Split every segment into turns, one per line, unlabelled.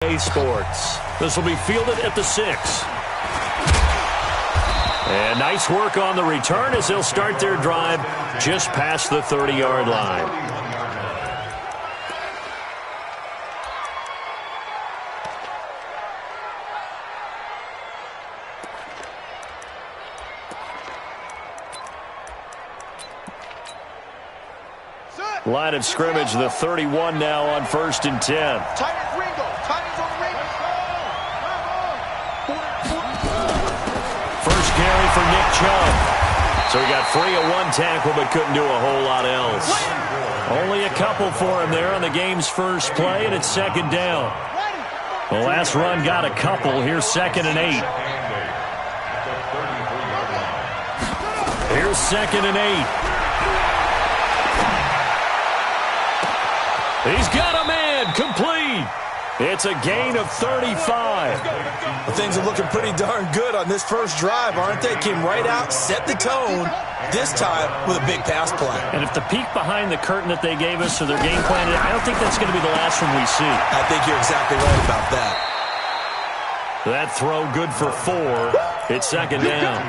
Sports. This will be fielded at the 6. And nice work on the return as they'll start their drive just past the 30-yard line. Line of scrimmage, the 31 now on 1st and 10. First carry for Nick Chubb. So he got free of one tackle but couldn't do a whole lot else. Only a couple for him there on the game's first play, and it's 2nd down. The last run got a couple. Here's 2nd and 8. Here's 2nd and 8. He's got a man, complete. It's a gain of 35.
Well, things are looking pretty darn good on this first drive, aren't they? Came right out, set the tone, this time with a big pass play.
And if the peek behind the curtain that they gave us or their game plan, I don't think that's going to be the last one we see.
I think you're exactly right about that.
That throw good for 4. It's 2nd down.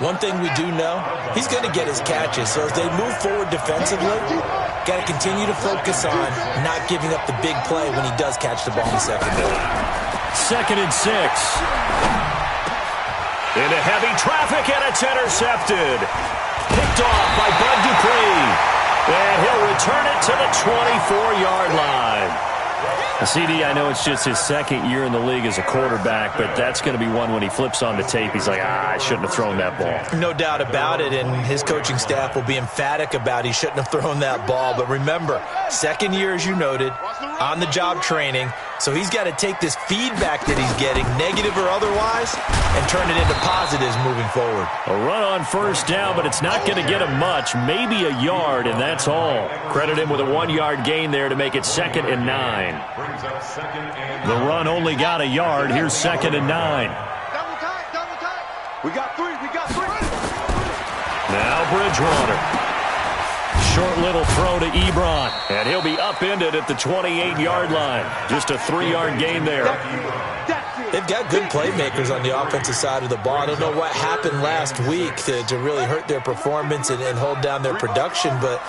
One thing we do know, he's going to get his catches. So as they move forward defensively, got to continue to focus on not giving up the big play when he does catch the ball in the secondary.
2nd and 6. Into heavy traffic, and it's intercepted. Picked off by Bud Dupree. And he'll return it to the 24-yard line. CD, I know it's just his 2nd year in the league as a quarterback, but that's going to be one when he flips on the tape, he's like, I shouldn't have thrown that ball.
No doubt about it, and his coaching staff will be emphatic about he shouldn't have thrown that ball. But remember, 2nd year, as you noted, on-the-job training, so he's got to take this feedback that he's getting, negative or otherwise, and turn it into positives moving forward.
A run on 1st down, but it's not going to get him much, maybe a yard, and that's all. Credit him with a 1-yard gain there to make it 2nd and 9. The run only got a yard. Here's 2nd and 9.
Double time. We got 3.
Now Bridgewater. Short little throw to Ebron. And he'll be upended at the 28-yard line. Just a 3-yard gain there.
They've got good playmakers on the offensive side of the ball. I don't know what happened last week to really hurt their performance and hold down their production, but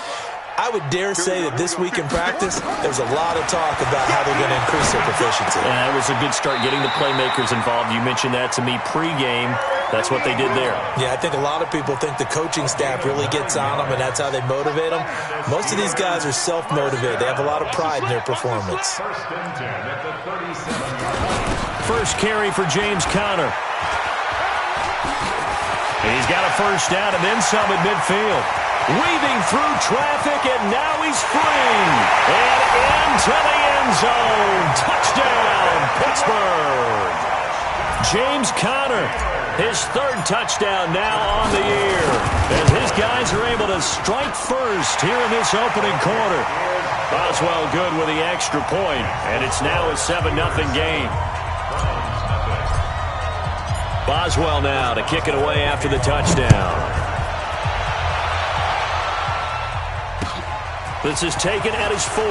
I would dare say that this week in practice, there's a lot of talk about how they're going to increase their proficiency.
Yeah, it was a good start getting the playmakers involved. You mentioned that to me pregame. That's what they did there.
Yeah, I think a lot of people think the coaching staff really gets on them, and that's how they motivate them. Most of these guys are self-motivated. They have a lot of pride in their performance.
First carry for James Conner. He's got a 1st down and then some at midfield. Weaving through traffic, and now he's free. And into the end zone. Touchdown, Pittsburgh. James Conner, his 3rd touchdown now on the year. As his guys are able to strike first here in this opening quarter. Boswell good with the extra point, and it's now a 7-0 game. Boswell now to kick it away after the touchdown. This is taken at his 4.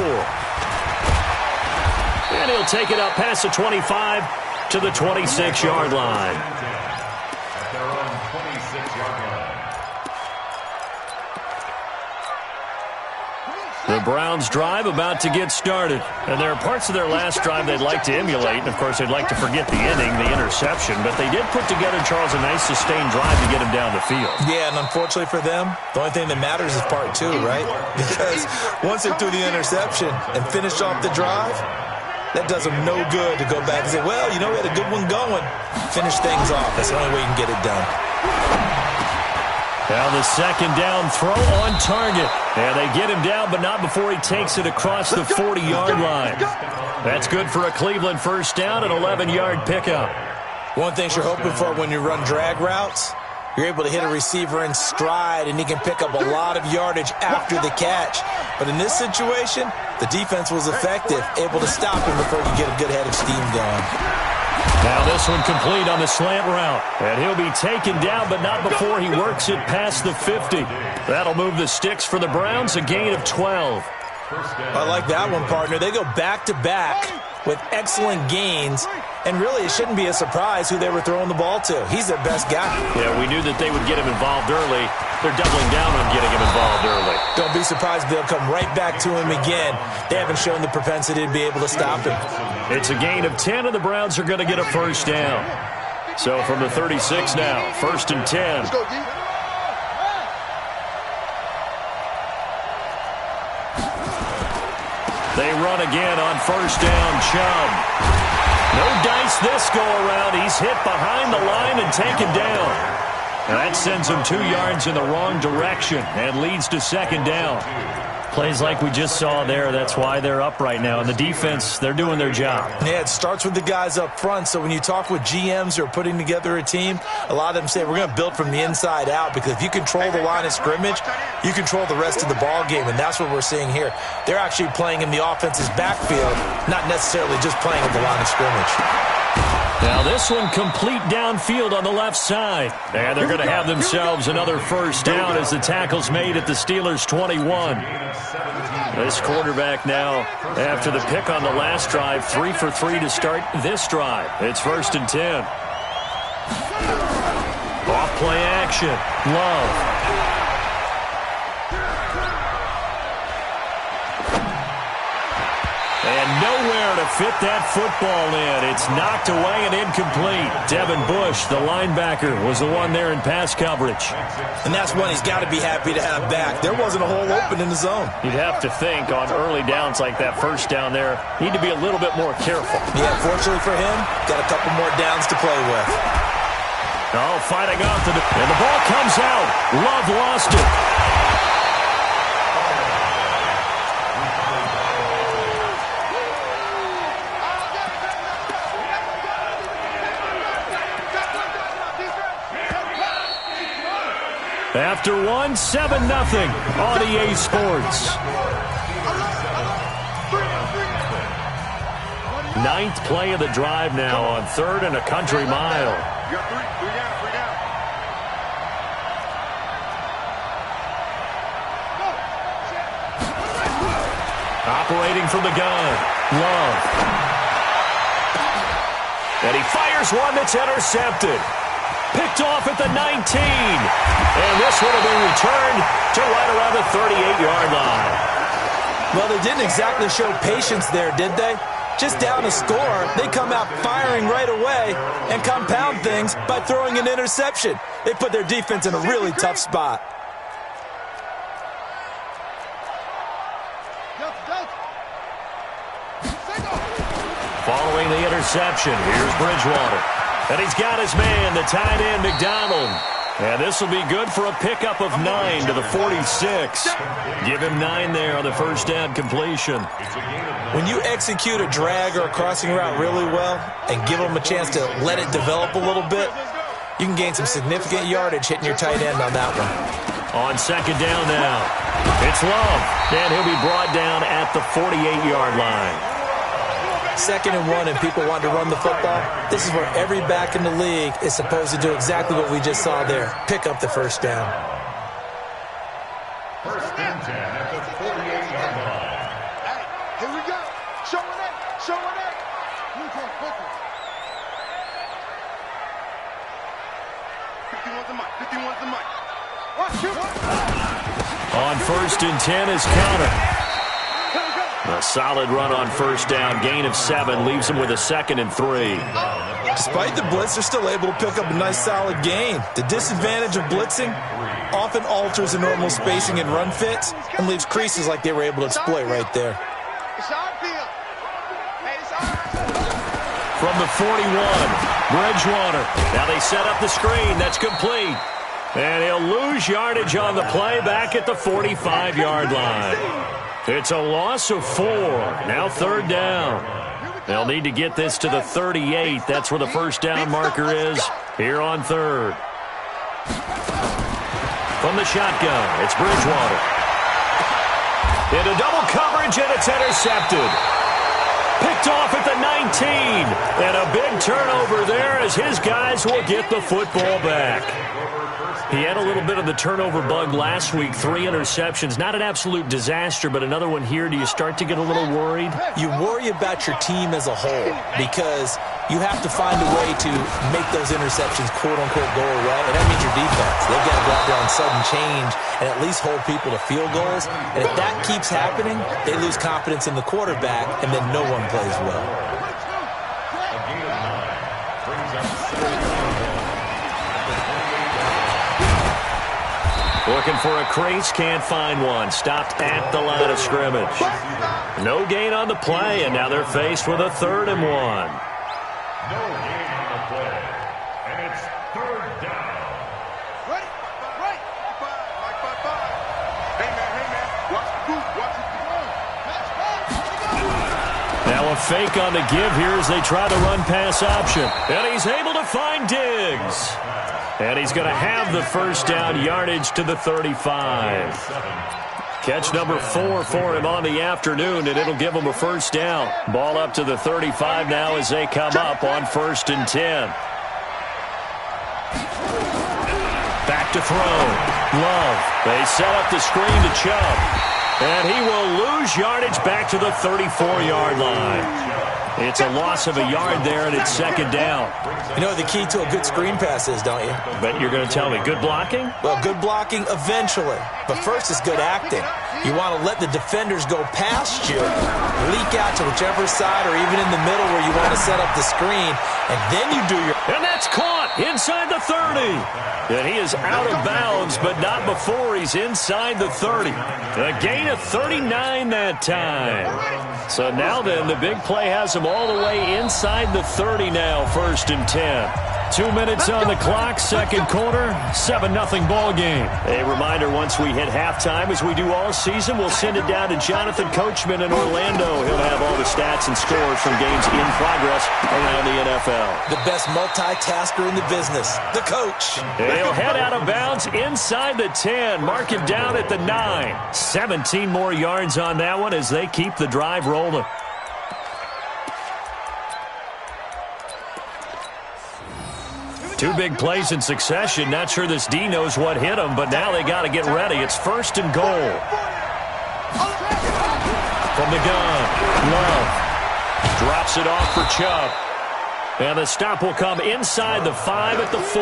And he'll take it up past the 25 to the 26-yard line. The Browns drive about to get started. And there are parts of their last drive they'd like to emulate. And, of course, they'd like to forget the ending, the interception. But they did put together, Charles, a nice sustained drive to get him down the field.
Yeah, and unfortunately for them, the only thing that matters is part 2, right? Because once they're through the interception and finish off the drive, that does them no good to go back and say, well, you know, we had a good one going. Finish things off. That's the only way you can get it done.
Now the 2nd down throw on target. And they get him down, but not before he takes it across the 40-yard line. That's good for a Cleveland 1st down, an 11-yard pickup.
One thing you're hoping for when you run drag routes, you're able to hit a receiver in stride, and he can pick up a lot of yardage after the catch. But in this situation, the defense was effective, able to stop him before you get a good head of steam going.
Now this one complete on the slant route. And he'll be taken down, but not before he works it past the 50. That'll move the sticks for the Browns, a gain of 12.
I like that one, partner. They go back-to-back with excellent gains, and really it shouldn't be a surprise who they were throwing the ball to. He's their best guy.
Yeah, we knew that they would get him involved early. They're doubling down on getting him involved early.
Don't be surprised if they'll come right back to him again. They haven't shown the propensity to be able to stop him.
It's a gain of 10, and the Browns are going to get a first down. So from the 36 now, 1st and 10.
Let's go, D.
They run again on 1st down, Chubb. No dice this go-around. He's hit behind the line and taken down. That sends him 2 yards in the wrong direction and leads to 2nd down. Plays like we just saw there. That's why they're up right now. And the defense, they're doing their job.
Yeah, it starts with the guys up front. So when you talk with GMs who are putting together a team, a lot of them say we're going to build from the inside out, because if you control the line of scrimmage, you control the rest of the ball game, and that's what we're seeing here. They're actually playing in the offense's backfield, not necessarily just playing at the line of scrimmage.
Now this one complete downfield on the left side. And they're going to have themselves another first down as the tackle's made at the Steelers' 21. This quarterback now, after the pick on the last drive, 3 for 3 to start this drive. It's 1st and 10. Off play action. Love. And nowhere to fit that football in. It's knocked away and incomplete. Devin Bush, the linebacker, was the one there in pass coverage.
And that's one he's got to be happy to have back. There wasn't a hole open in the zone.
You'd have to think on early downs like that first down there, need to be a little bit more careful.
Yeah, fortunately for him, got a couple more downs to play with.
Oh, fighting off and the ball comes out. Love lost it. After 1, 7-0 on EA Sports. 9th play of the drive now on 3rd and a country mile.
You got 3 down, 3 down.
Operating from the gun. Love. And he fires one that's intercepted. Picked off at the 19. And this one will be returned to right around the 38-yard line.
Well, they didn't exactly show patience there, did they? Just down a score, they come out firing right away and compound things by throwing an interception. They put their defense in a really tough spot.
Following the interception, here's Bridgewater. And he's got his man, the tight end, McDonald. And this will be good for a pickup of 9 to the 46. Give him 9 there on the first down completion.
When you execute a drag or a crossing route really well and give them a chance to let it develop a little bit, you can gain some significant yardage hitting your tight end on that one.
On 2nd down now, it's Love. And he'll be brought down at the 48-yard line.
2nd and 1 and people want to run the football. This is where every back in the league is supposed to do exactly what we just saw there. Pick up the first down.
1st and 10 at the 48-yard line. Hey, here we go. Showing it. Showing it. Quickly. 51's the mic. 51's the mic.
On 1st and 10 is Counter. A solid run on first down. Gain of 7 leaves him with a 2nd and 3.
Despite the blitz, they're still able to pick up a nice solid gain. The disadvantage of blitzing often alters the normal spacing and run fits and leaves creases like they were able to exploit right there.
From the 41, Bridgewater. Now they set up the screen. That's complete. And he'll lose yardage on the play back at the 45-yard line. It's a loss of 4. Now 3rd down. They'll need to get this to the 38. That's where the first down marker is here on 3rd. From the shotgun, it's Bridgewater. Into double coverage, and it's intercepted. Picked off at the 19. And a big turnover there as his guys will get the football back. He had a little bit of the turnover bug last week, 3 interceptions. Not an absolute disaster, but another one here. Do you start to get a little worried?
You worry about your team as a whole because you have to find a way to make those interceptions, quote-unquote, go away, and that means your defense. They've got to go out there on sudden change and at least hold people to field goals. And if that keeps happening, they lose confidence in the quarterback, and then no one plays well.
Looking for a crease, can't find one. Stopped at the line of scrimmage. No gain on the play, and now they're faced with a 3rd and 1.
No gain on the play, and it's 3rd down. Ready? Right. Five. Hey, man. Watch the boot. Watch it.
Now a fake on the give here as they try the run-pass option. And he's able to find Diggs. And he's going to have the 1st down, yardage to the 35. Catch number 4 for him on the afternoon, and it'll give him a 1st down. Ball up to the 35 now as they come up on 1st and 10. Back to throw. Love. They set up the screen to Chubb. And he will lose yardage back to the 34-yard line. It's a loss of a yard there, and it's 2nd down.
You know what the key to a good screen pass is, don't you?
Bet you're going to tell me good blocking?
Well, good blocking eventually. But first is good acting. You want to let the defenders go past you, leak out to whichever side or even in the middle where you want to set up the screen, and then you do your...
And that's caught inside the 30. And he is out of bounds, but not before he's inside the 30. A gain of 39 that time. So now then, the big play has him all the way inside the 30 now, 1st and 10. 2 minutes on the clock, 2nd quarter, 7-0 ball game. A reminder, once we hit halftime, as we do all season, we'll send it down to Jonathan Coachman in Orlando. He'll have all the stats and scores from games in progress around the NFL.
The best multitasker in the business, the coach.
He'll head out of bounds inside the 10, mark him down at the 9. 17 more yards on that one as they keep the drive rolling. Two big plays in succession. Not sure this D knows what hit him, but now they got to get ready. It's 1st and goal. From the gun, Love drops it off for Chubb. And the stop will come inside the 5 at the 4.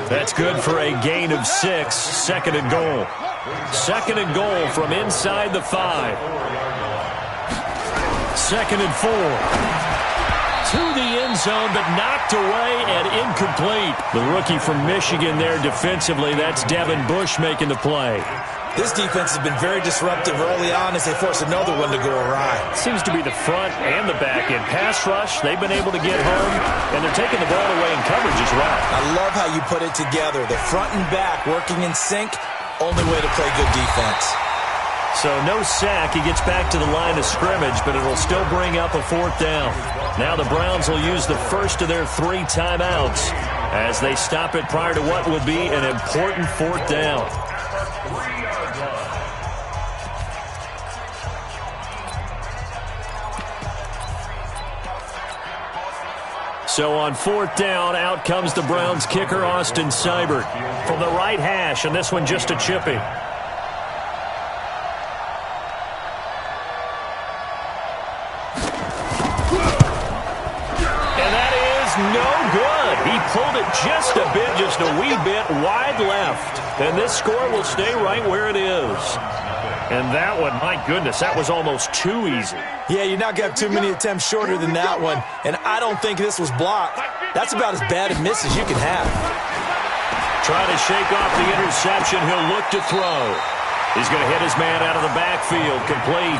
That's good for a gain of 6. 2nd and goal. 2nd and goal from inside the 5. 2nd and 4. To the end zone, but knocked away and incomplete. The rookie from Michigan there defensively. That's Devin Bush making the play.
This defense has been very disruptive early on as they force another one to go awry.
Seems to be the front and the back end. Pass rush, they've been able to get home, and they're taking the ball away in coverage as well.
I love how you put it together. The front and back working in sync, only way to play good defense.
So no sack. He gets back to the line of scrimmage, but it'll still bring up a 4th down. Now the Browns will use the first of their 3 timeouts as they stop it prior to what would be an important 4th down. So on 4th down, out comes the Browns kicker, Austin Seibert, from the right hash, and this one just a chippy. No good. He pulled it just a bit, just a wee bit wide left. And this score will stay right where it is. And that one, my goodness, that was almost too easy.
Yeah, you're not going to have too many attempts shorter than that one. And I don't think this was blocked. That's about as bad a miss as you can have.
Trying to shake off the interception. He'll look to throw. He's going to hit his man out of the backfield. Complete.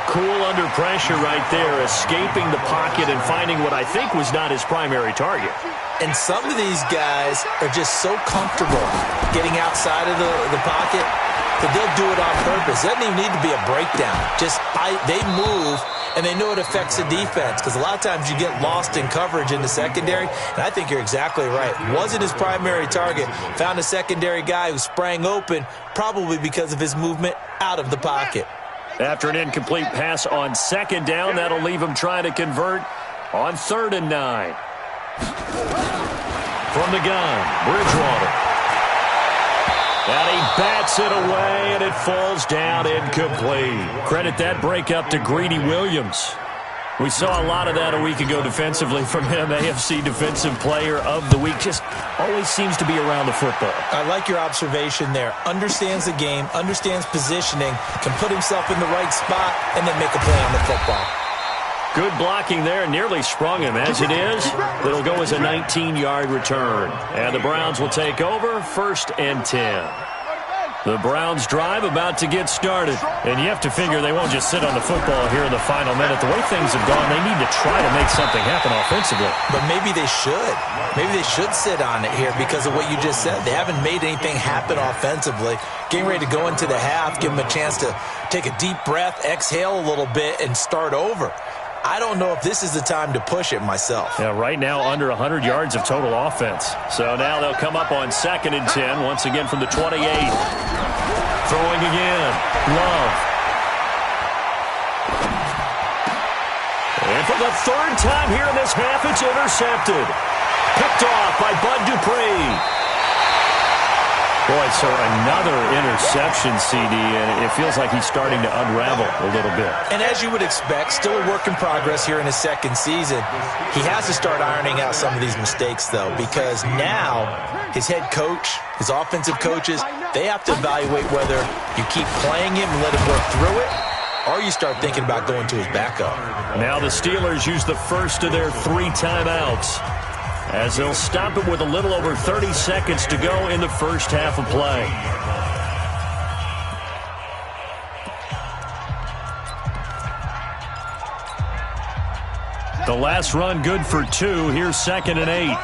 Cool under pressure right there, escaping the pocket and finding what I think was not his primary target.
And some of these guys are just so comfortable getting outside of the pocket that they'll do it on purpose. It doesn't even need to be a breakdown. They move, and they know it affects the defense because a lot of times you get lost in coverage in the secondary, and I think you're exactly right. Wasn't his primary target. Found a secondary guy who sprang open, probably because of his movement out of the pocket.
After an incomplete pass on 2nd down, that'll leave him trying to convert on 3rd and 9. From the gun, Bridgewater And he bats it away, and it falls down incomplete. Credit that breakup to Greedy Williams. We saw a lot of that a week ago defensively from him. AFC Defensive Player of the Week. Just always seems to be around the football.
I like your observation there. Understands the game, understands positioning, can put himself in the right spot, and then make a play on the football.
Good blocking there. Nearly sprung him. As it is, it'll go as a 19-yard return. And the Browns will take over, 1st and 10. The Browns drive about to get started. And you have to figure they won't just sit on the football here in the final minute. The way things have gone, they need to try to make something happen offensively.
But maybe they should. Maybe they should sit on it here because of what you just said. They haven't made anything happen offensively. Getting ready to go into the half, give them a chance to take a deep breath, exhale a little bit, and start over. I don't know if this is the time to push it myself.
Yeah, right now under 100 yards of total offense. So now they'll come up on 2nd and 10, once again from the 28. Throwing again. Love. And for the 3rd time here in this half, it's intercepted. Picked off by Bud Dupree. Boy, so another interception, CD, and it feels like he's starting to unravel a little bit.
And as you would expect, still a work in progress here in his 2nd season. He has to start ironing out some of these mistakes, though, because now his head coach, his offensive coaches, they have to evaluate whether you keep playing him and let him work through it, or you start thinking about going to his backup.
Now the Steelers use the first of their 3 timeouts, as they'll stop it with a little over 30 seconds to go in the first half of play. The last run good for 2. Here's 2nd and 8.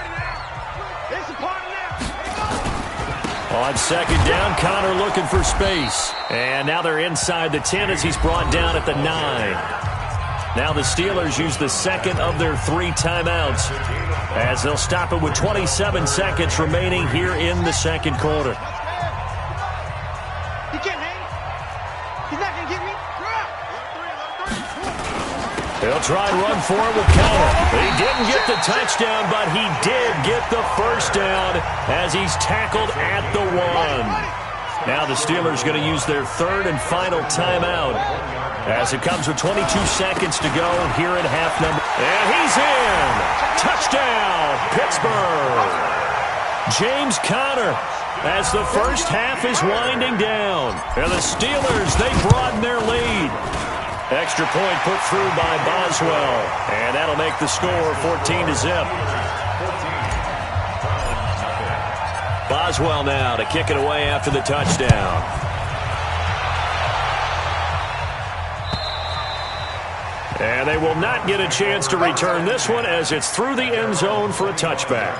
On 2nd down, Connor looking for space. And now they're inside the 10 as he's brought down at the 9. Now the Steelers use the 2nd of their 3 timeouts, as they'll stop it with 27 seconds remaining here in the 2nd quarter.
He can't hang. He's not going to get me.
He'll try and run for it with Connor. He didn't get the touchdown, but he did get the first down as he's tackled at the 1. Now the Steelers going to use their 3rd and final timeout, as it comes with 22 seconds to go here in half number. And he's in! Touchdown, Pittsburgh! James Conner, as the first half is winding down. And the Steelers, they broaden their lead. Extra point put through by Boswell. And that'll make the score 14-0. Boswell now to kick it away after the touchdown. And they will not get a chance to return this one, as it's through the end zone for a touchback.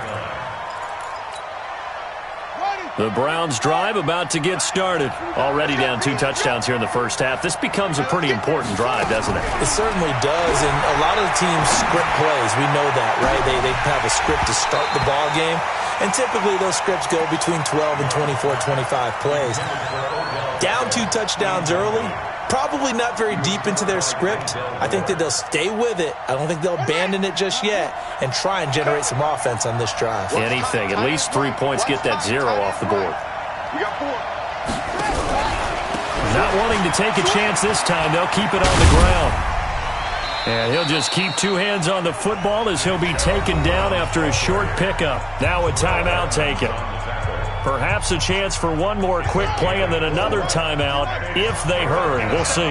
The Browns drive about to get started. Already down 2 touchdowns here in the first half. This becomes a pretty important drive, doesn't it?
It certainly does, and a lot of the teams script plays. We know that, right? They have a script to start the ball game, and typically those scripts go between 12 and 24, 25 plays. Down 2 touchdowns early, probably not very deep into their script. I think that they'll stay with it. I don't think they'll abandon it just yet and try and generate some offense on this drive.
Anything. At least 3 points, get that 0 off the board.
We got 4.
Not wanting to take a chance this time. They'll keep it on the ground. And he'll just keep 2 hands on the football as he'll be taken down after a short pickup. Now a timeout taken. Perhaps a chance for one more quick play and then another timeout if they hurry. We'll see.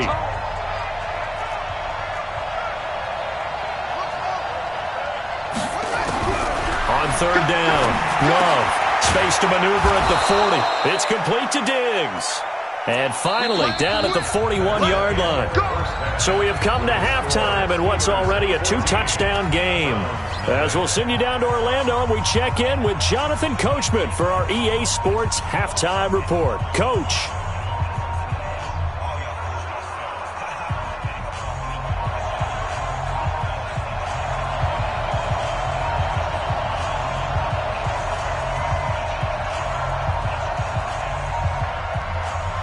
On 3rd down, Love. Space to maneuver at the 40. It's complete to Diggs. And finally, down at the 41-yard line. So we have come to halftime in what's already a 2-touchdown game. As we'll send you down to Orlando, and we check in with Jonathan Coachman for our EA Sports Halftime Report. Coach.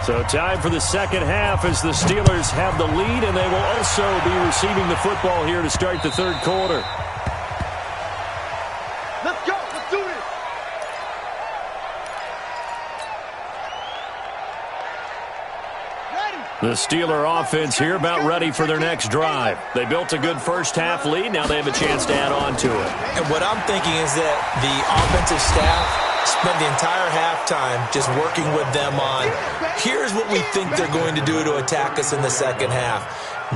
So time for the second half as the Steelers have the lead, and they will also be receiving the football here to start the 3rd quarter.
Let's go. Let's do this.
The Steeler offense here about ready for their next drive. They built a good first-half lead. Now they have a chance to add on to it.
And what I'm thinking is that the offensive staff spent the entire halftime just working with them on, here's what we think they're going to do to attack us in the second half.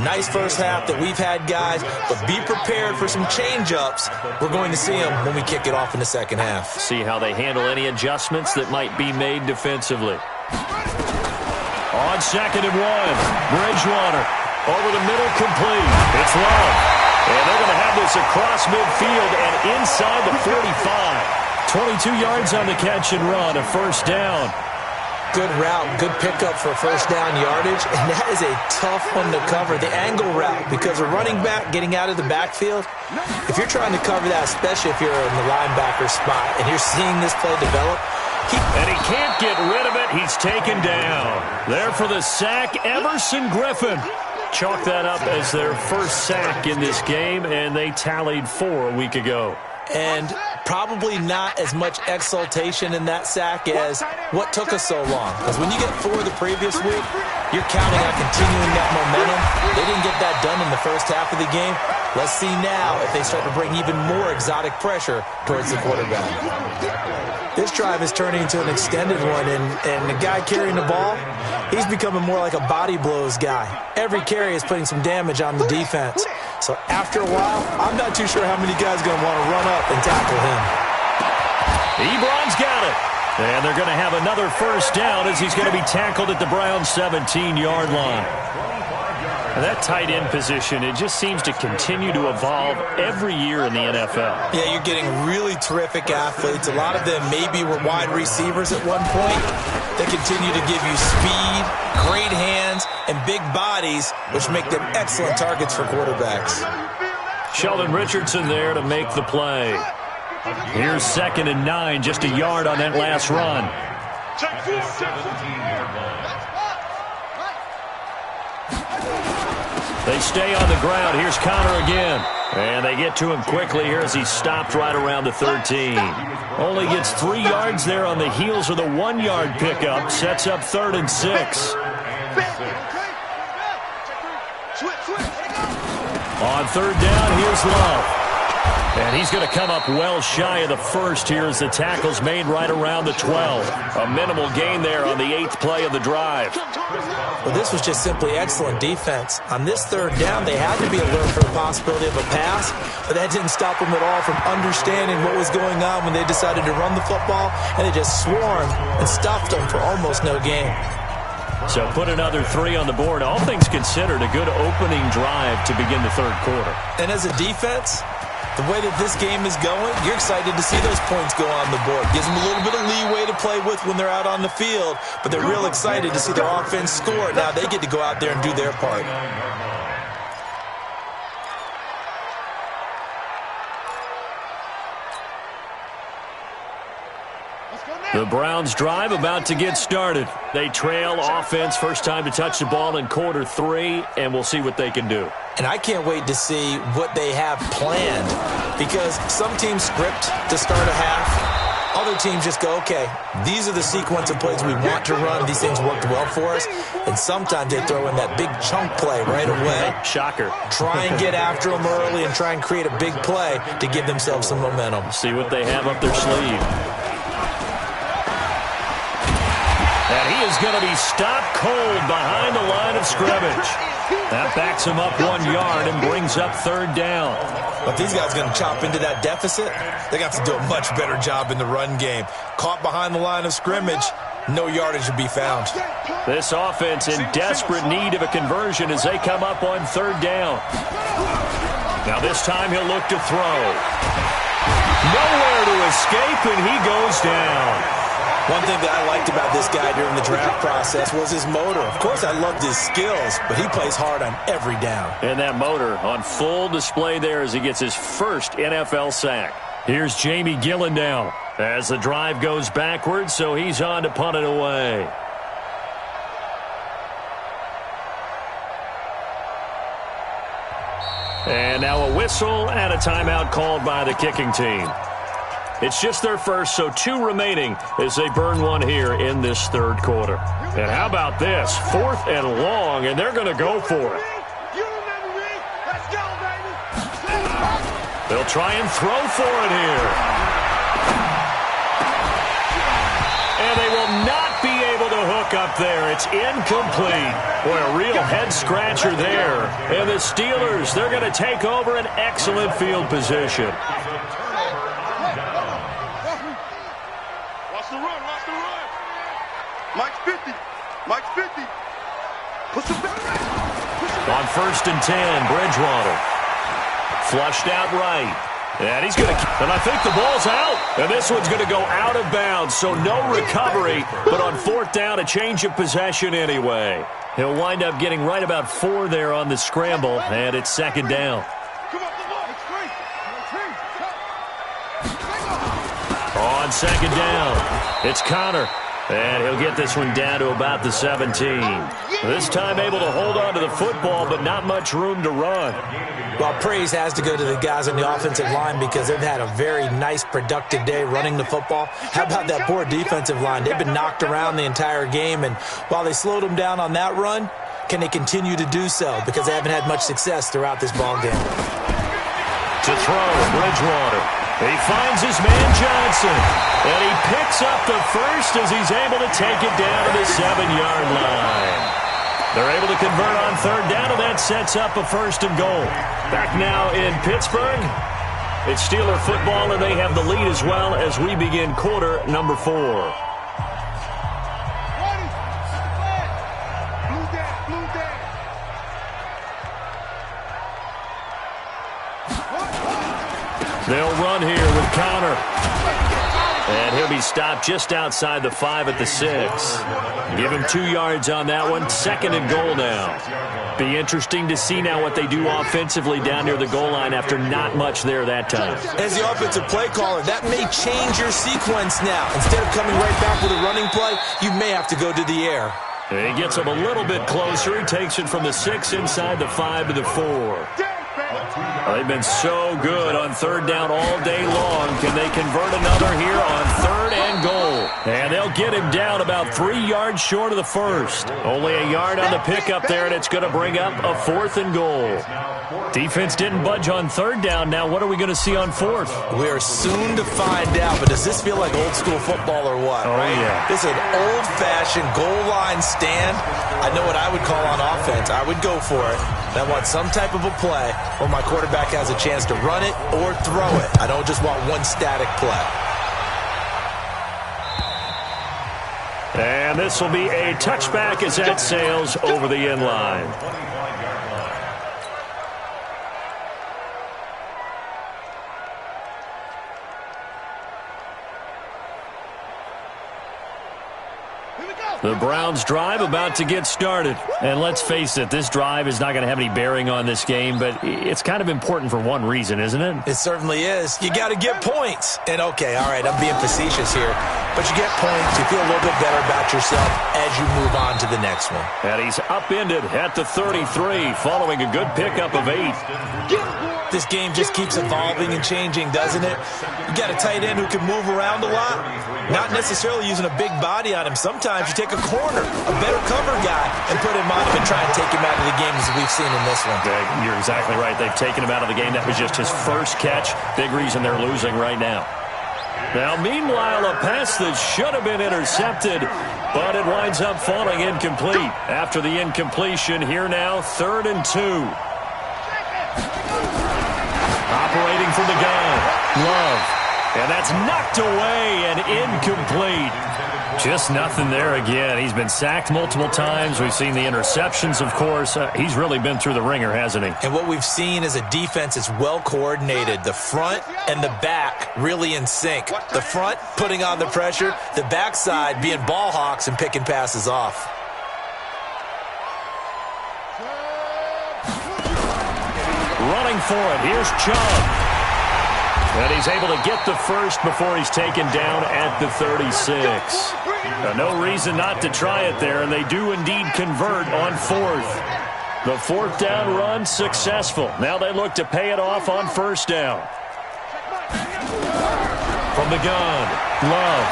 Nice first half that we've had, guys, but be prepared for some change-ups. We're going to see them when we kick it off in the second half.
See how they handle any adjustments that might be made defensively. On 2nd and 1, Bridgewater over the middle, complete. It's Love. And they're going to have this across midfield and inside the 45. 22 yards on the catch and run, a first down.
Good route, good pickup for first down yardage, and that is a tough one to cover. The angle route, because a running back getting out of the backfield, if you're trying to cover that, especially if you're in the linebacker spot and you're seeing this play develop,
and he can't get rid of it. He's taken down. There for the sack, Everson Griffin. Chalk that up as their first sack in this game, and they tallied 4 a week ago.
And probably not as much exultation in that sack as what took us so long. Because when you get 4 the previous week, you're counting on continuing that momentum. They didn't get that done in the first half of the game. Let's see now if they start to bring even more exotic pressure towards the quarterback. This drive is turning into an extended one, and the guy carrying the ball, he's becoming more like a body blows guy. Every carry is putting some damage on the defense. So after a while, I'm not too sure how many guys are going to want to run up and tackle him.
Ebron's got it. And they're going to have another first down as he's going to be tackled at the Browns' 17-yard line. And that tight end position, it just seems to continue to evolve every year in the NFL.
Yeah, you're getting really terrific athletes. A lot of them maybe were wide receivers at one point. They continue to give you speed, great hands, and big bodies, which make them excellent targets for quarterbacks.
Sheldon Richardson there to make the play. Here's 2nd and 9, just a yard on that last run. They stay on the ground. Here's Connor again. And they get to him quickly here as he stopped right around the 13. Only gets 3 yards there on the heels of the 1-yard pickup. Sets up 3rd and 6. On 3rd down, here's Love. And he's going to come up well shy of the first here as the tackle's made right around the 12. A minimal gain there on the 8th play of the drive.
Well, this was just simply excellent defense. On this 3rd down, they had to be alert for the possibility of a pass, but that didn't stop them at all from understanding what was going on when they decided to run the football, and they just swarmed and stuffed them for almost no gain.
So put another 3 on the board. All things considered, a good opening drive to begin the 3rd quarter.
And as a defense, the way that this game is going, you're excited to see those points go on the board. Gives them a little bit of leeway to play with when they're out on the field, but they're real excited to see their offense score. Now they get to go out there and do their part.
The Browns drive about to get started. They trail offense, first time to touch the ball in quarter 3, and we'll see what they can do.
And I can't wait to see what they have planned, because some teams script to start a half. Other teams just go, okay, these are the sequence of plays we want to run. These things worked well for us. And sometimes they throw in that big chunk play right away.
Shocker.
Try and get after them early and try and create a big play to give themselves some momentum.
See what they have up their sleeve. And he is going to be stopped cold behind the line of scrimmage. That backs him up 1 yard and brings up 3rd down.
But these guys are going to chop into that deficit. They got to do a much better job in the run game. Caught behind the line of scrimmage, no yardage to be found.
This offense in desperate need of a conversion as they come up on 3rd down. Now this time he'll look to throw. Nowhere to escape, and he goes down.
One thing that I liked about this guy during the draft process was his motor. Of course, I loved his skills, but he plays hard on every down.
And that motor on full display there as he gets his first NFL sack. Here's Jamie Gillen now as the drive goes backwards, so he's on to punt it away. And now a whistle and a timeout called by the kicking team. It's just their first, so 2 remaining as they burn one here in this third quarter. And how about this? 4th and long, and they're going to go for it. They'll try and throw for it here. And they will not be able to hook up there. It's incomplete. Boy, a real head-scratcher there. And the Steelers, they're going to take over an excellent field position.
Watch the run, watch the run. Mike's 50. Mike's 50. Push him back.
On 1st and 10, Bridgewater. Flushed out right. And he's going to, and I think the ball's out. And this one's going to go out of bounds, so no recovery. But on 4th down, a change of possession anyway. He'll wind up getting right about 4 there on the scramble, and it's 2nd down. On 2nd down, it's Connor. And he'll get this one down to about the 17. This time able to hold on to the football, but not much room to run.
Well, praise has to go to the guys on the offensive line because they've had a very nice, productive day running the football. How about that poor defensive line? They've been knocked around the entire game, and while they slowed them down on that run, can they continue to do so? Because they haven't had much success throughout this ball game.
To throw, Bridgewater. He finds his man Johnson, and he picks up the first as he's able to take it down to the 7-yard line. They're able to convert on 3rd down, and that sets up a 1st and goal. Back now in Pittsburgh, it's Steeler football, and they have the lead as well as we begin quarter number 4. They'll run here with Connor. And he'll be stopped just outside the 5 at the 6. Give him 2 yards on that one. 2nd and goal now. Be interesting to see now what they do offensively down near the goal line after not much there that time.
As the offensive play caller, that may change your sequence now. Instead of coming right back with a running play, you may have to go to the air.
He gets him a little bit closer. He takes it from the 6 inside the 5 to the 4. They've been so good on 3rd down all day long. Can they convert another here on 3rd and goal? And they'll get him down about 3 yards short of the 1st. Only a yard on the pickup there, and it's going to bring up a 4th and goal. Defense didn't budge on 3rd down. Now what are we going to see on 4th?
We are soon to find out, but does this feel like old school football or what?
Oh,
right?
yeah.
This is an old-fashioned goal line stand. I know what I would call on offense. I would go for it. I want some type of a play where my quarterback has a chance to run it or throw it. I don't just want one static play.
And this will be a touchback as that sails over the end line. The Browns drive about to get started. And let's face it, this drive is not going to have any bearing on this game, but it's kind of important for one reason, isn't it?
It certainly is. You got to get points. And okay, all right, I'm being facetious here, but you get points, you feel a little bit better about yourself as you move on to the next one.
And he's upended at the 33 following a good pickup of 8.
This game just keeps evolving and changing, doesn't it? You got a tight end who can move around a lot, not necessarily using a big body on him. Sometimes you take a corner, a better cover guy, and put him on him and try and take him out of the game as we've seen in this one.
You're exactly right. They've taken him out of the game. That was just his first catch. Big reason they're losing right now. Now, meanwhile, a pass that should have been intercepted, but it winds up falling incomplete. After the incompletion, here now, 3rd and 2. Operating from the gun, Love. And that's knocked away and incomplete. Just nothing there again. He's been sacked multiple times. We've seen the interceptions, of course. He's really been through the ringer, hasn't he?
And what we've seen is a defense that's well coordinated. The front and the back really in sync. The front putting on the pressure, the backside being ball hawks and picking passes off.
Running for it. Here's Chubb. And he's able to get the first before he's taken down at the 36. No reason not to try it there, and they do indeed convert on 4th. The 4th down run successful. Now they look to pay it off on 1st down. From the gun, Love.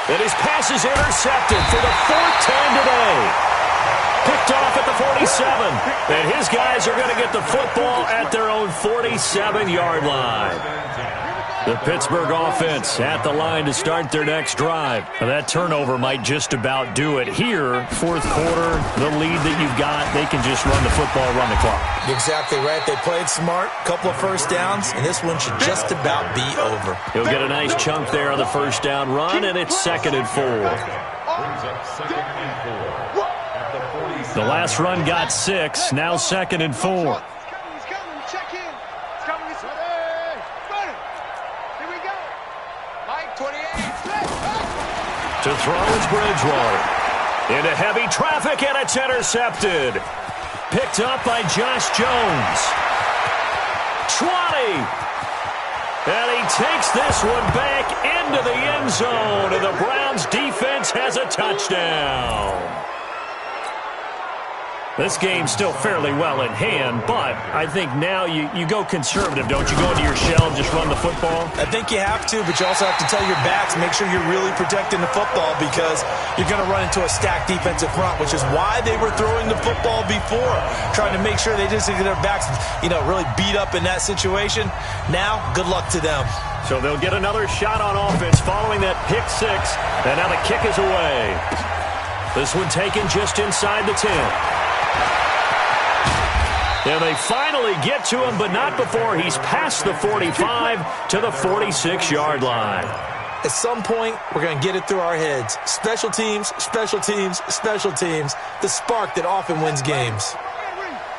And his pass is intercepted for the fourth time today. Picked off at the 47. And his guys are going to get the football at their own 47-yard line. The Pittsburgh offense at the line to start their next drive. Now, that turnover might just about do it here. Fourth quarter, the lead that you've got, they can just run the football, run the clock.
Exactly right. They played smart, couple of first downs, and this one should just about be over.
He'll get a nice chunk there on the first down run, and it's 2nd and 4. The last run got 6, now 2nd and 4. To throw is Bridgewater. Into heavy traffic, and it's intercepted. Picked up by Josh Jones. 20. And he takes this one back into the end zone, and the Browns defense has a touchdown. This game's still fairly well in hand, but I think now you go conservative, don't you? Go into your shell and just run the football?
I think you have to, but you also have to tell your backs, make sure you're really protecting the football because you're going to run into a stacked defensive front, which is why they were throwing the football before, trying to make sure they just get their backs, really beat up in that situation. Now, good luck to them.
So they'll get another shot on offense following that pick 6, and now the kick is away. This one taken just inside the 10. And they finally get to him, but not before he's past the 45 to the 46-yard line.
At some point, we're going to get it through our heads. Special teams, special teams, special teams. The spark that often wins games.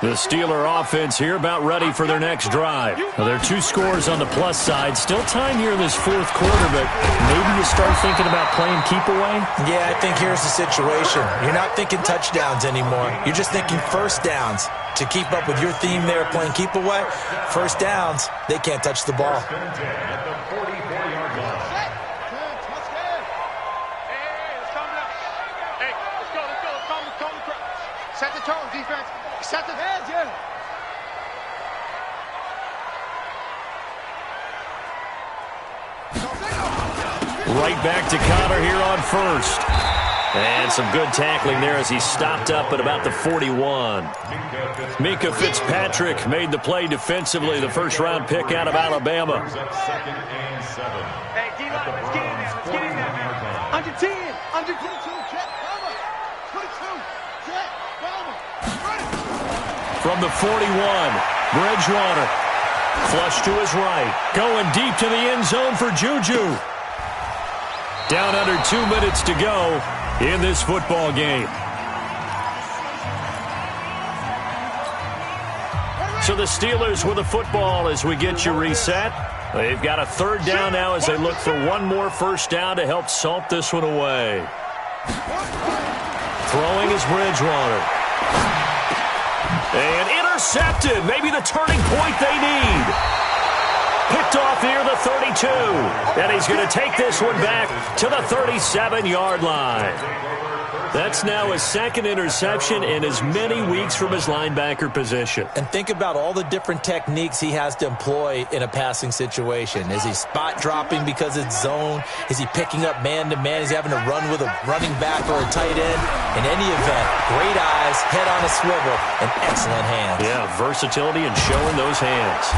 The Steeler offense here about ready for their next drive. Well, there are 2 scores on the plus side. Still time here in this fourth quarter, but maybe you start thinking about playing keep away?
Yeah, I think here's the situation. You're not thinking touchdowns anymore. You're just thinking first downs. To keep up with your theme there playing keep away, first downs, they can't touch the ball.
Set the tone, defense. Set the heads, yeah.
Right back to Connor here on first. And some good tackling there as he stopped up at about the 41. Minkah Fitzpatrick made the play defensively, the first-round pick out of Alabama.
Hey, D-line, let's get in there. Let's get in there, man. Under 10, under 22, check, Palmer. 22, check, Palmer.
From the 41, Bridgewater. Flush to his right. Going deep to the end zone for Juju. Down under 2 minutes to go in this football game. So the Steelers with the football as we get you reset. They've got a 3rd down now as they look for one more first down to help salt this one away. Throwing is Bridgewater. And intercepted. Maybe the turning point they need. Picked off near the 32. And he's going to take this one back to the 37-yard line. That's now his 2nd interception in as many weeks from his linebacker position.
And think about all the different techniques he has to employ in a passing situation. Is he spot dropping because it's zone? Is he picking up man-to-man? Is he having to run with a running back or a tight end? In any event, great eyes, head on a swivel, and excellent hands.
Yeah, versatility and showing those hands.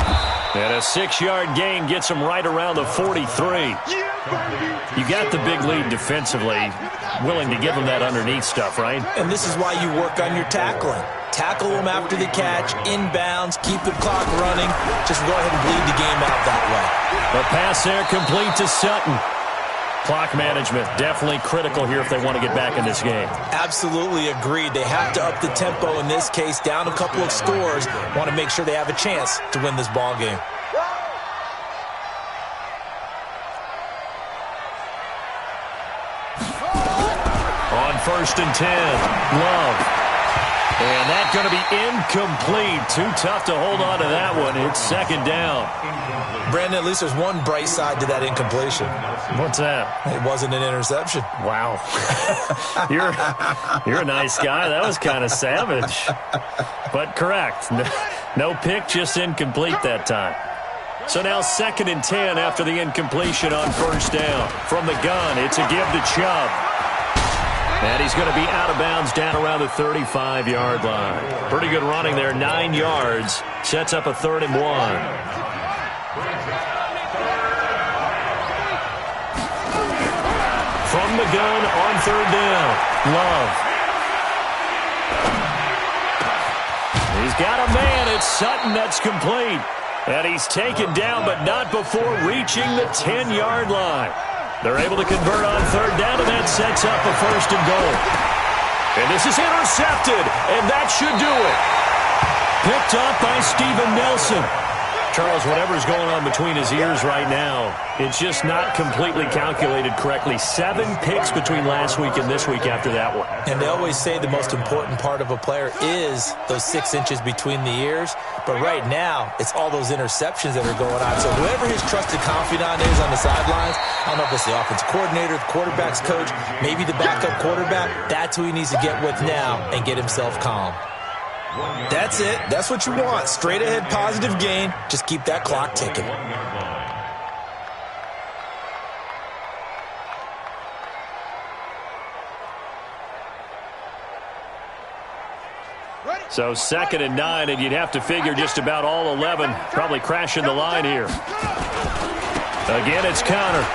And a 6-yard gain gets him right around the 43. You got the big lead defensively, willing to give him that underneath stuff, right?
And this is why you work on your tackling. Tackle them after the catch, inbounds, keep the clock running. Just go ahead and bleed the game out that way.
The pass there complete to Sutton. Clock management definitely critical here if they want to get back in this game.
Absolutely agreed. They have to up the tempo in this case, down a couple of scores. Want to make sure they have a chance to win this ball game.
On 1st and 10, Love. And that's going to be incomplete. Too tough to hold on to that one. It's 2nd down.
Brandon, at least there's one bright side to that incompletion.
What's that?
It wasn't an interception.
Wow. You're a nice guy. That was kind of savage. But correct. No pick, just incomplete that time. So now 2nd and 10 after the incompletion on first down. From the gun, it's a give to Chubb. And he's going to be out of bounds down around the 35-yard line. Pretty good running there, 9 yards. Sets up a 3rd and 1. From the gun on 3rd down, Love. He's got a man. It's Sutton that's complete. And he's taken down, but not before reaching the 10-yard line. They're able to convert on 3rd down, and that sets up a 1st and goal. And this is intercepted, and that should do it. Picked up by Steven Nelson. Charles, whatever's going on between his ears right now, it's just not completely calculated correctly. 7 picks between last week and this week after that one.
And they always say the most important part of a player is those 6 inches between the ears. But right now, it's all those interceptions that are going on. So whoever his trusted confidant is on the sidelines, I don't know if it's the offensive coordinator, the quarterback's coach, maybe the backup quarterback, that's who he needs to get with now and get himself calm. That's it. That's what you want. Straight ahead positive gain. Just keep that clock ticking.
So 2nd and 9, and you'd have to figure just about all 11 probably crashing the line here. Again, it's Connor.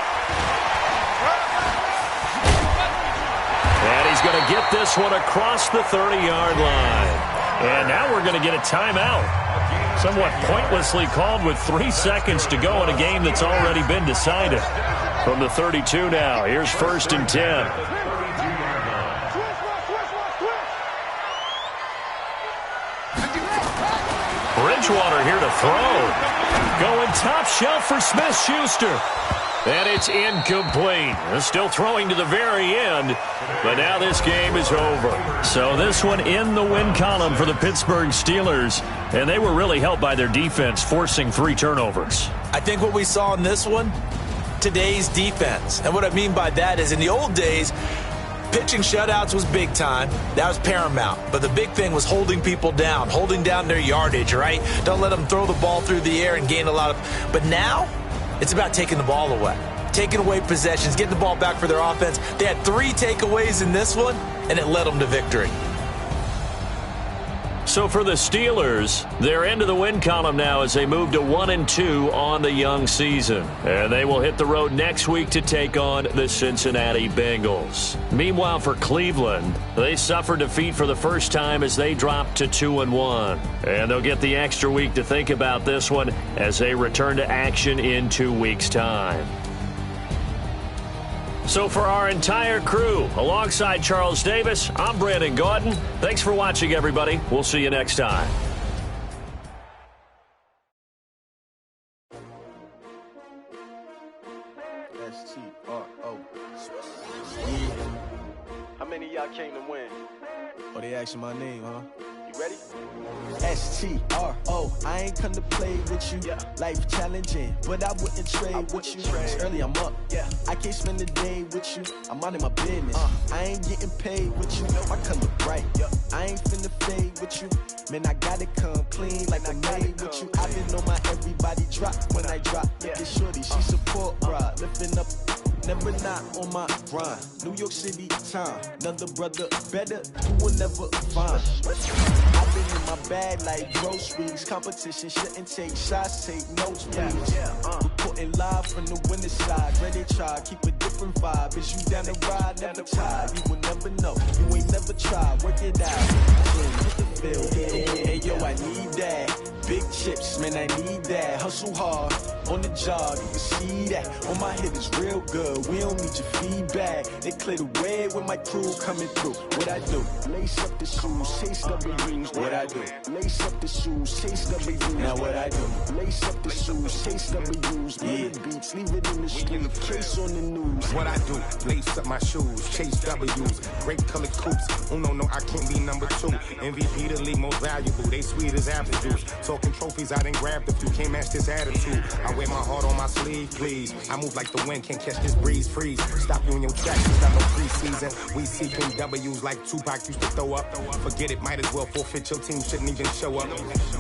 And he's going to get this one across the 30-yard line. And now we're going to get a timeout. Somewhat pointlessly called with 3 seconds to go in a game that's already been decided. From the 32 now, here's 1st and 10. Bridgewater here to throw. Going top shelf for Smith-Schuster. And it's incomplete. Still throwing to the very end, but now this game is over. So this one in the win column for the Pittsburgh Steelers, and they were really helped by their defense, forcing 3 turnovers.
I think what we saw in this one, today's defense. And what I mean by that is in the old days, pitching shutouts was big time. That was paramount. But the big thing was holding people down, holding down their yardage, right? Don't let them throw the ball through the air and gain a lot of... But now, it's about taking the ball away. Taking away possessions, getting the ball back for their offense. They had 3 takeaways in this one, and it led them to victory.
So for the Steelers, they're into the win column now as they move to 1-2 on the young season. And they will hit the road next week to take on the Cincinnati Bengals. Meanwhile, for Cleveland, they suffered defeat for the first time as they dropped to 2-1. And they'll get the extra week to think about this one as they return to action in 2 weeks' time. So for our entire crew, alongside Charles Davis, I'm Brandon Gordon. Thanks for watching, everybody. We'll see you next time.
S-T-R-O. How many of y'all came to win? Oh, they asking my name, huh? You ready? S-T-R-O. I ain't come to play with you. Yeah. Life challenging, but I wouldn't trade with you. It's early, I'm up. Yeah. I can't spend the day with you. I'm out of my business. I ain't getting paid with you. My color bright. I ain't finna fade with you. Man, I gotta come clean like I'm made with you. I've been on my everybody drop when I drop. Look at shorty, she support ride. Lifting up. Never not on my grind. New York City time. Another brother better, you will never find. I've been in my bag like groceries. Competition shouldn't take shots, take notes, please. Reporting live from the winter side. Ready to try, keep a different vibe. Is you down the ride, never tired. You will never know, you ain't never tried. Work it out. Hit the field, hey yo, I need that. Big chips, man, I need that. Hustle hard, on the job, you can see that. On my head is real good, we don't need your feedback. They clear the way with my crew coming through. What I do? Lace up the shoes, chase W's. What I do? Lace up the shoes, chase W's. Now what I do? Lace up the shoes, chase W's. Yeah. Beats, leave it in the street, case on the news.
What I do? Lace up my shoes, chase W's. Great colored coops. Oh no, I can't be number 2. MVP the league most valuable. They sweet as apple juice. Talking trophies, I didn't grab the few. Can't match this attitude. I I wear my heart on my sleeve, please. I move like the wind, can't catch this breeze, freeze. Stop you in your tracks, it's not no preseason. We seeking W's like Tupac used to throw up. Forget it, might as well forfeit, your team shouldn't even show up.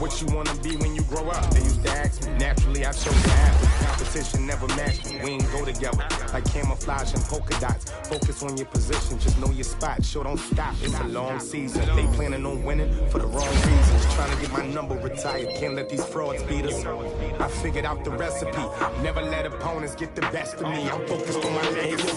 What you wanna be when you grow up? They used to ask me, naturally I chose to have it. Competition never matched me, we ain't go together. Like camouflage and polka dots. Focus on your position, just know your spot. Sure, don't stop, it's a long season. They planning on winning for the wrong reasons. Trying to get my number retired, can't let these frauds beat us. I figured out the recipe, never let opponents get the best of me. I'm focused on my legacy.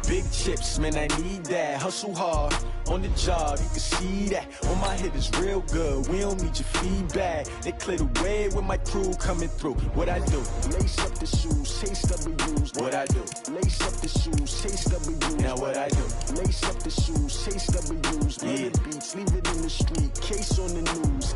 Big chips, man, I need that. Hustle hard on the job, you can see that. On my hit is real good, we don't need your feedback. They clear the way with my crew coming through. What I do? Lace up the shoes, chase W's. What I do? Lace up the shoes, chase W's. Now what I do? Lace up the shoes, chase W's. Yeah. The beats, leave it in the street, case on the news.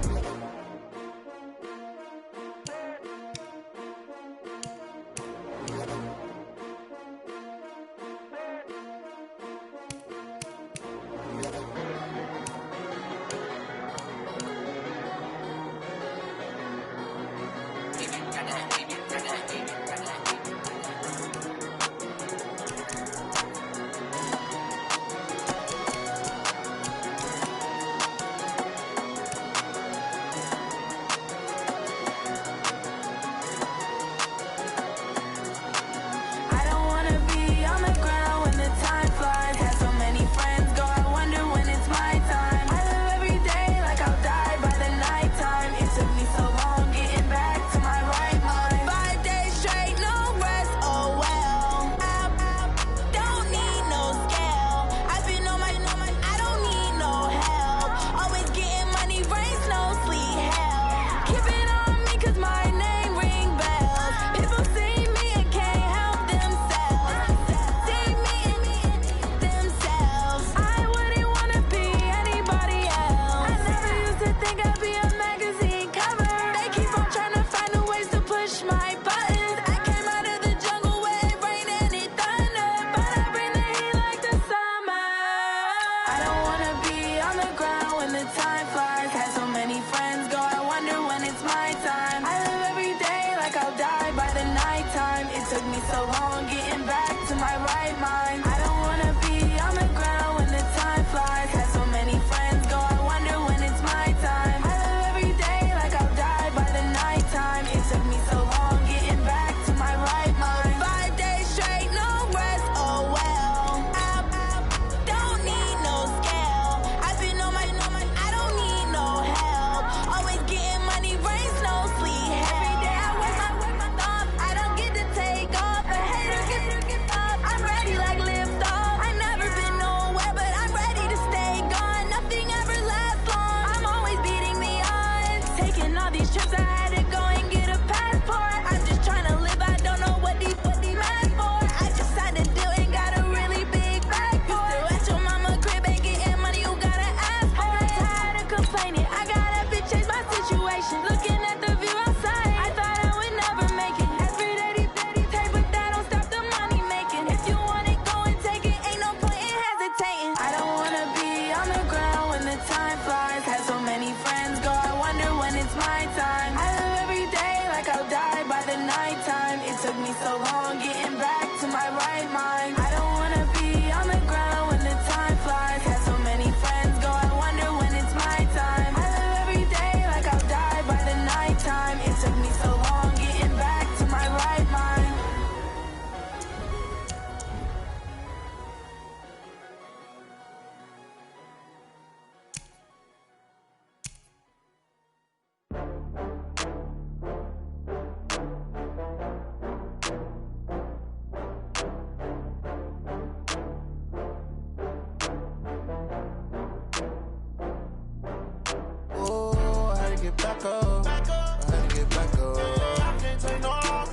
back up. I had to get back up. I can't take no loss.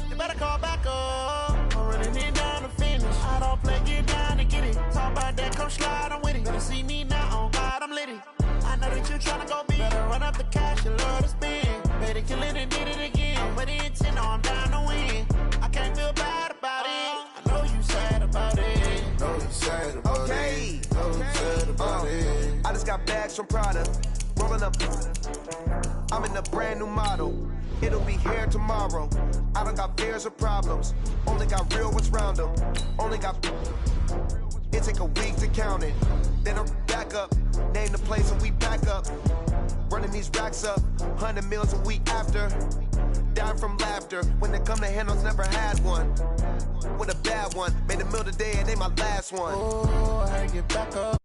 You better call back up. I'm running it down to finish. I don't play, get down to get it. Talk about that, come slide, I'm with it. Better see me now, on God, I'm litty. I know that you tryna go big. Better run up the cash, you love to spend. Better kill it and did it again. I'm with the intent, no, I'm down to win. I can't feel bad about it. I know you sad about it.
Know you sad about it. Know you sad about it.
I just got bags from Prada. Rolling up.
I'm in a brand new model. It'll be here tomorrow. I don't got fears or problems. Only got real ones round them. Only got. It take a week to count it. Then I'm back up. Name the place and we pack up. Running these racks up. 100 meals a week after. Dying from laughter. When they come to handles, never had one. With a bad one. Made a meal today and ain't my last one.
Oh, I had to get back up.